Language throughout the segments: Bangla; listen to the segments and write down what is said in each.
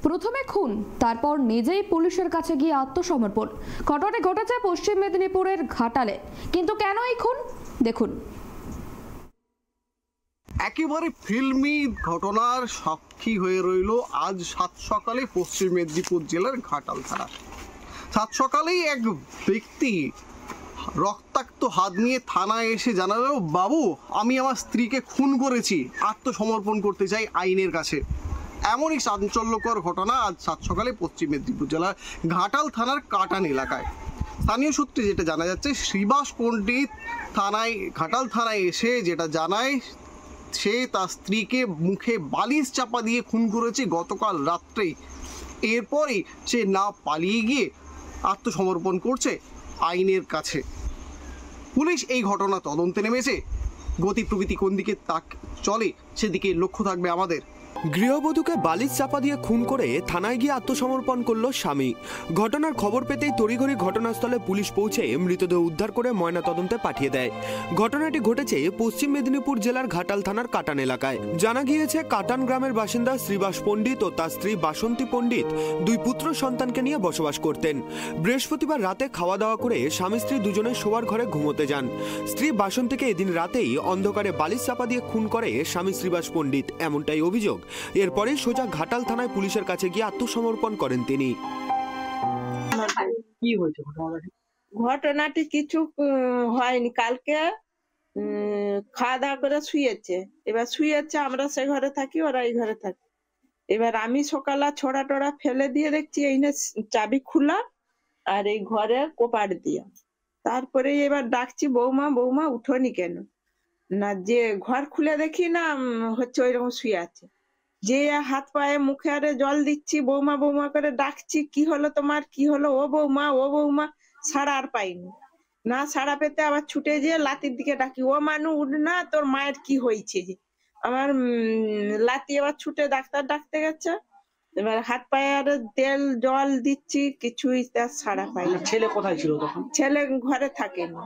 প্রথমে খুন, তারপর নিজেই পুলিশের কাছে গিয়ে আত্মসমর্পণ। ঘটনা ঘটেছে পশ্চিম মেদিনীপুরের ঘাটালে। কিন্তু কেন এই খুন, দেখুন। একেবারে ফিল্মি ঘটনার সাক্ষী হয়ে রইল আজ সাত সকালে পশ্চিম মেদিনীপুর জেলার ঘাটাল থানা। সাত সকালেই এক ব্যক্তি রক্তাক্ত হাত নিয়ে থানায় এসে জানালো, বাবু আমি আমার স্ত্রীকে খুন করেছি, আত্মসমর্পণ করতে চাই আইনের কাছে। এমনই চাঞ্চল্যকর ঘটনা আজ সাত সকালে পশ্চিম মেদিনীপুর জেলার ঘাটাল থানার কাটান এলাকায়। স্থানীয় সূত্রে যেটা জানা যাচ্ছে, শ্রীবাস পণ্ডিত ঘাটাল থানায় এসে যেটা জানায়, সে তার স্ত্রীকে মুখে বালিশ চাপা দিয়ে খুন করেছে গতকাল রাত্রেই। এরপরই সে না পালিয়ে গিয়ে আত্মসমর্পণ করছে আইনের কাছে। পুলিশ এই ঘটনা তদন্তে নেমেছে। গতি প্রকৃতি কোন দিকে চলে সেদিকে লক্ষ্য থাকবে আমাদের। গৃহবধূকে বালিশ চাপা দিয়ে খুন করে থানায় গিয়ে আত্মসমর্পণ করল স্বামী। ঘটনার খবর পেতেই তড়িঘড়ি ঘটনাস্থলে পুলিশ পৌঁছে মৃতদেহ উদ্ধার করে ময়নাতদন্তে পাঠিয়ে দেয়। ঘটনাটি ঘটেছে পশ্চিম মেদিনীপুর জেলার ঘাটাল থানার কাটান এলাকায়। জানা গিয়েছে, কাটান গ্রামের বাসিন্দা শ্রীবাস পণ্ডিত ও তার স্ত্রী বাসন্তী পণ্ডিত দুই পুত্র সন্তানকে নিয়ে বসবাস করতেন। বৃহস্পতিবার রাতে খাওয়া দাওয়া করে স্বামী স্ত্রী দুজনে শোয়ার ঘরে ঘুমোতে যান। স্ত্রী বাসন্তীকে এদিন রাতেই অন্ধকারে বালিশ চাপা দিয়ে খুন করে স্বামী শ্রীবাস পণ্ডিত, এমনটাই অভিযোগ। এরপরে সোজা ঘাটাল থানায় পুলিশের কাছে গিয়ে আত্মসমর্পণ করেন তিনি। কি হয়েছে ঘটনাটি? কিছু হয়নি। কালকে খাওয়া দাওয়া করে শুয়েছে। এবার শুয়েছে, আমরা সে ঘরে থাকি, ওরা এই ঘরে থাকে। এবার আমি সকালে ছোড়া টোড়া ফেলে দিয়ে দেখছি এই না চাবি খোলা আর এই ঘরের কোপাট দিয়া। তারপরে এবার ডাকছি, বৌমা বৌমা উঠোনি কেন? না, যে ঘর খুলে দেখি না হচ্ছে ওইরকম শুয়ে আছে। যে হাত পায়ে মুখে আরে জল দিচ্ছি, বৌমা বৌমা করে ডাকছি, কি হলো তোমার, কি হলো, ও বৌমা ও বৌমা, সাড়া আর পাইনি। না সাড়া পেতে আবার ছুটে যেয়ে লাতির দিকে ডাকি, ও মানু উঠ না, তোর মায়ের কি হয়েছে? যে আমার লাতি আবার ছুটে ডাক্তার ডাকতে গেছে। এবার হাত পায়ে আরে তেল জল দিচ্ছি, কিছুই তার সাড়া পাইনি। ছেলে কোথায় ছিল তখন? ছেলে ঘরে থাকেনি।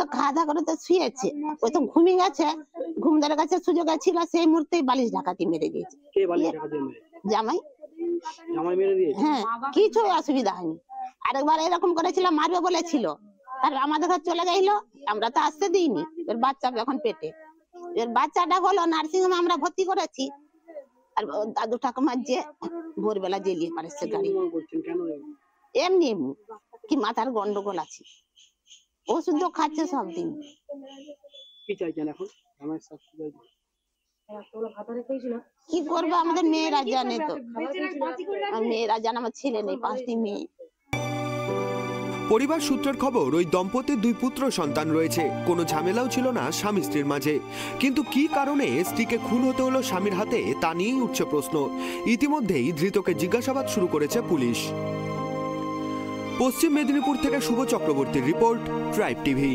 তো খাওয়া দাওয়া করে তো শুয়েছে, ওই তো ঘুমিয়ে গেছে। ঘুম ধরে গেছে, সুযোগ ছিল, সেই মুহূর্তে বালিশ ডাকাতি মেরে দিয়েছে। জামাই মেরে দিয়েছে? হ্যাঁ, কিছু অসুবিধা হয়নি। আরেকবার এরকম করেছিলাম, মারবে বলেছিল, আর আমাদের ঘর চলে গেল, আমরা তো আসতে দিইনি। এর বাচ্চা এখন পেটে, এর বাচ্চাটা হলো নার্সিংহোমে আমরা ভর্তি করেছি। আর দাদু ঠাকুমার যে ভোরবেলা জ্বেলিয়ে পারেছে গাড়ি। এমনি এমনি কি মাথার গন্ডগোল আছে, ওষুধ তো খাচ্ছে সব দিন। কি চাইছেন এখন? কি করবো, আমাদের মেয়েরা জানে তো, মেয়েরা জানে, আমার ছেলে নেই, 5টি মেয়ে। পরিবার সূত্রের খবর, ওই দম্পতির দুই পুত্র সন্তান রয়েছে। কোনো ঝামেলাও ছিল না স্বামী স্ত্রীর মাঝে। কিন্তু কি কারণে স্ত্রীকে খুন হতে হলো স্বামীর হাতে, তা নিয়েই উঠছে প্রশ্ন। ইতিমধ্যেই ধৃতকে জিজ্ঞাসাবাদ শুরু করেছে পুলিশ। পশ্চিম মেদিনীপুর থেকে শুভ চক্রবর্তীর রিপোর্ট, ট্রাইব টিভি।